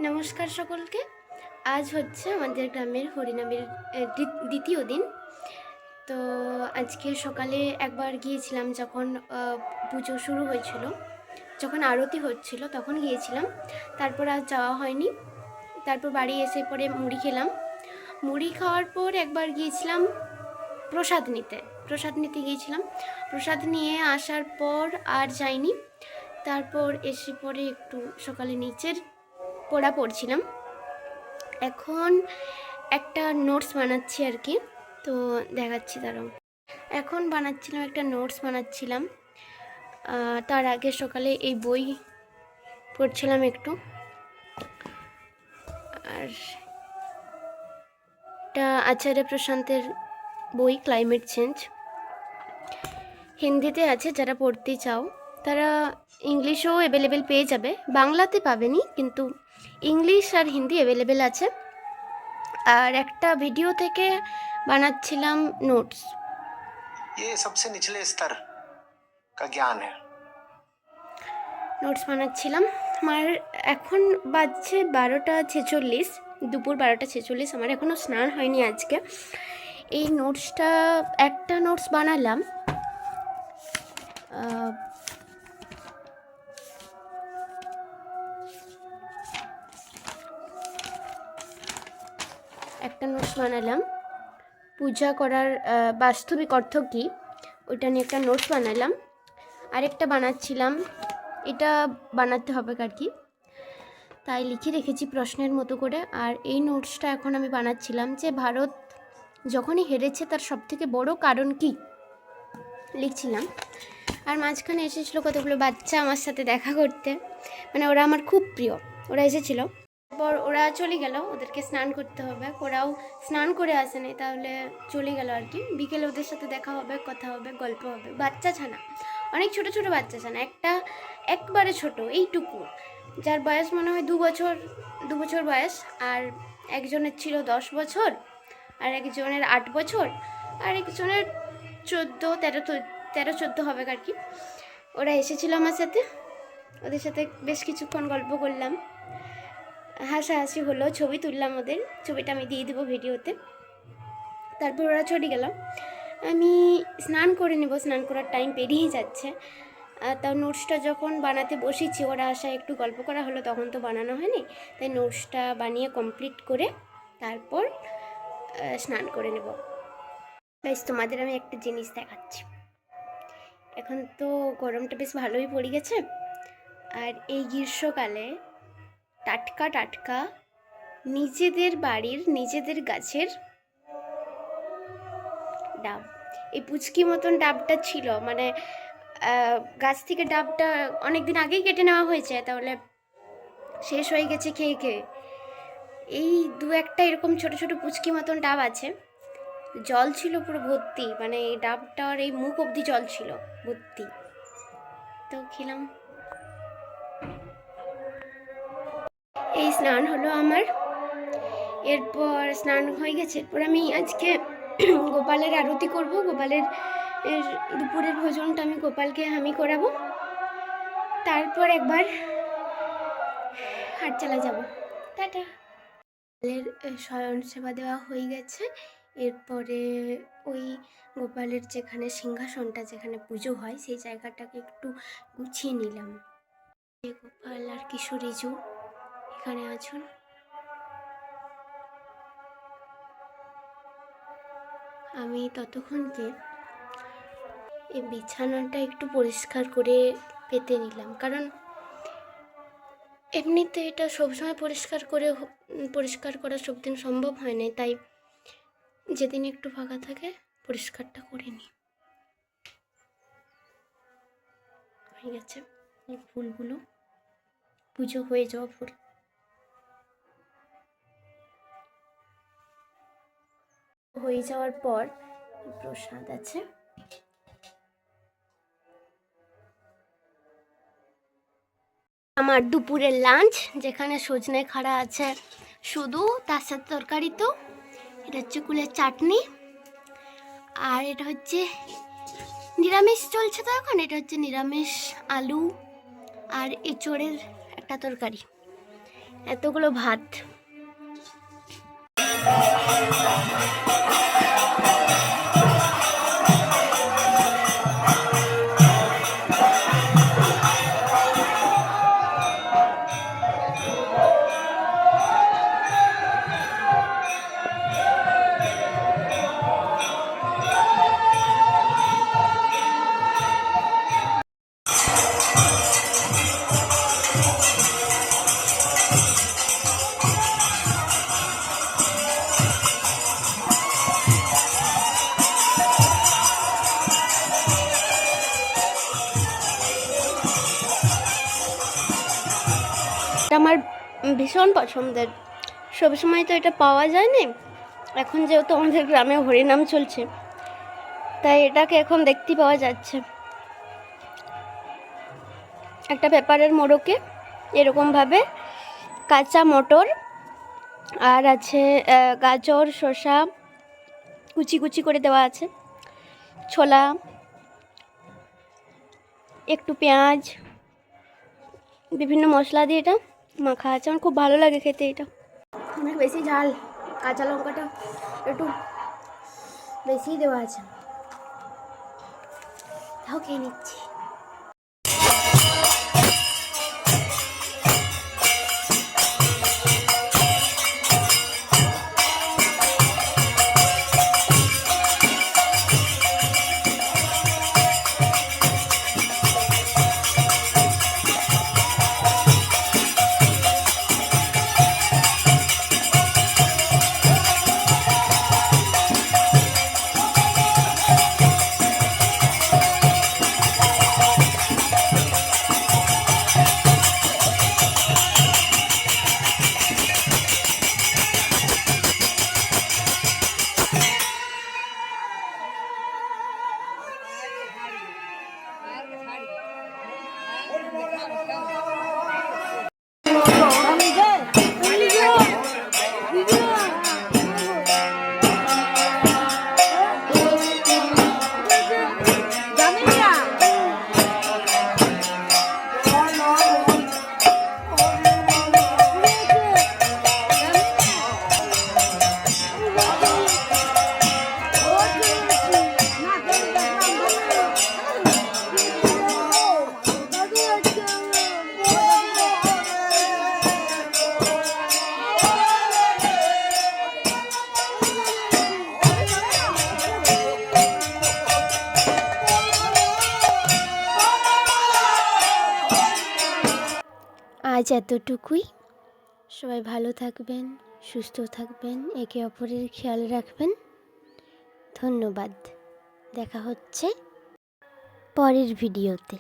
নমস্কার সকলকে। আজ হচ্ছে আমাদের গ্রামের হরিনামের দ্বিতীয় দিন। তো আজকে সকালে একবার গিয়েছিলাম, যখন পুজো শুরু হয়েছিল, যখন আরতি হচ্ছিল তখন গিয়েছিলাম। তারপর আর যাওয়া হয়নি। তারপর বাড়ি এসে পরে মুড়ি খেলাম। মুড়ি খাওয়ার পর একবার গিয়েছিলাম প্রসাদ নিতে গিয়েছিলাম। প্রসাদ নিয়ে আসার পর আর যাইনি। তারপর এসে পরে একটু সকালে নিচের পড়া পড়ছিলাম। এখন একটা নোটস বানাচ্ছি আর কি, তো দেখাচ্ছি দাঁড়াও। এখন বানাচ্ছিলাম, একটা নোটস বানাচ্ছিলাম। তার আগে সকালে এই বই পড়ছিলাম একটু। আর এটা আচার্য প্রশান্তের বই, ক্লাইমেট চেঞ্জ। হিন্দিতে আছে, যারা পড়তে চাও তারা ইংলিশেও অ্যাভেলেবেল পেয়ে যাবে, বাংলাতে পাবেনি, কিন্তু ইংলিশ আর হিন্দি অ্যাভেলেবেল আছে। আর একটা ভিডিও থেকে বানাচ্ছিলাম নোটস। ये सबसे निचले स्तर का ज्ञान है। নোটস বানাচ্ছিলাম। আমার এখন বাজছে 12:46, দুপুর 12:46। আমার এখনও স্নান হয়নি আজকে। এই নোটসটা, একটা নোটস বানালাম পূজা করার বাস্তবিক অর্থ কী, ওইটা নিয়ে একটা নোটস বানালাম। আরেকটা বানাচ্ছিলাম, এটা বানাতে হবে আর কি, তাই লিখে রেখেছি প্রশ্নের মতো করে। আর এই নোটসটা এখন আমি বানাচ্ছিলাম যে ভারত যখনই হেরেছে তার সবথেকে বড় কারণ কি, লিখছিলাম। আর মাঝখানে এসেছিলো কতগুলো বাচ্চা আমার সাথে দেখা করতে, মানে ওরা আমার খুব প্রিয়। ওরা এসেছিলো, তারপর ওরা চলে গেল, ওদেরকে স্নান করতে হবে, ওরাও স্নান করে আসেনি, তাহলে চলে গেল আর কি। বিকেলে ওদের সাথে দেখা হবে, কথা হবে, গল্প হবে। বাচ্চা ছানা, অনেক ছোট ছোট বাচ্চা ছানা, একটা একবারে ছোট এইটুকু, যার বয়স মনে হয় 2 বছর বয়স। আর একজনের ছিল 10 বছর, আর একজনের 8 বছর, আর একজনের 13-14 হবে আর কি। ওরা এসেছিলো আমার সাথে, ওদের সাথে বেশ কিছুক্ষণ গল্প করলাম, হাসাহাসি হলো, ছবি তুললাম। ওদের ছবিটা আমি দিয়ে দেবো ভিডিওতে। তারপর ওরা চলে গেল, আমি স্নান করে নেব, স্নান করার টাইম পেরিয়ে যাচ্ছে। তাও নোটসটা যখন বানাতে বসেছি, ওরা আসায় একটু গল্প করা হলো, তখন তো বানানো হয়নি, তাই নোটসটা বানিয়ে কমপ্লিট করে তারপর স্নান করে নেব। তাই তোমাদের আমি একটা জিনিস দেখাচ্ছি। এখন তো গরমটা বেশ ভালোই পড়ে গেছে, আর এই গ্রীষ্মকালে টাটকা টাটকা নিজেদের বাড়ির নিজেদের গাছের ডাব, এই পুচকি মতন ডাবটা ছিল, মানে গাছ থেকে ডাবটা অনেক দিন আগেই কেটে নেওয়া হয়েছে, তাহলে শেষ হয়ে গেছে খেয়ে খেয়ে। এই দু একটা এরকম ছোট ছোট পুচকি মতন ডাব আছে, জল ছিল পুরো ভর্তি, মানে এই ডাবটার এই মুখ অবধি জল ছিল ভর্তি, তো খেলাম। এই স্নান হলো আমার, এরপর স্নান হয়ে গেছে, এরপর আমি আজকে গোপালের আরতি করব। গোপালের দুপুরের ভোজনটা আমি গোপালকে আমি করাবো, তারপর একবার হাটচালা যাব। টাটা। গোপালের শয়ন সেবা দেওয়া হয়ে গেছে, এরপরে ওই গোপালের যেখানে সিংহাসনটা, যেখানে পুজো হয়, সেই জায়গাটাকে একটু গুছিয়ে নিলাম। গোপাল আর কিশোরীজু এখানে আছেন। আমি ততক্ষণকে এই বিছানাটা একটু পরিষ্কার করে পেতে নিলাম, কারণ এমনিতে এটা সবসময় পরিষ্কার করা সব দিন সম্ভব হয় না, তাই যেদিন একটু ফাঁকা থাকে পরিষ্কারটা করে নিই। হয়ে গেছে এই ফুলগুলো, পুজো হয়ে যাওয়া ফুল। হয়ে যাওয়ার পর প্রসাদ আছে, আমার দুপুরের লাঞ্চ, যেখানে সজনে খাড়া আছে শুধু, তার সাথে তরকারি, তো এটা হচ্ছে কুলের চাটনি, আর এটা হচ্ছে নিরামিষ চলছে তো এখন, এটা হচ্ছে নিরামিষ আলু আর এঁচোড়ের একটা তরকারি। এতগুলো ভাত। এটা আমার ভীষণ পছন্দের, সবসময় তো এটা পাওয়া যায় না। এখন যেহেতু আমাদের গ্রামে হরিনাম চলছে, তাই এটাকে এখন দেখতে পাওয়া যাচ্ছে। একটা পেপারের মোড়কে এরকমভাবে কাঁচা মটর আর আছে গাজর, শসা কুচি কুচি করে দেওয়া আছে, ছোলা, একটু পেঁয়াজ, বিভিন্ন মশলা দিয়ে এটা মাখা আছে। আমার খুব ভালো লাগে খেতে এটা। অনেক বেশি ঝাল, কাঁচা লঙ্কাটা একটু বেশিই দেওয়া আছে, তাও খেয়ে নিচ্ছি। আজ এতটুকুই। সবাই ভালো থাকবেন, সুস্থ থাকবেন, একে অপরের খেয়াল রাখবেন। ধন্যবাদ। দেখা হচ্ছে পরের ভিডিওতে।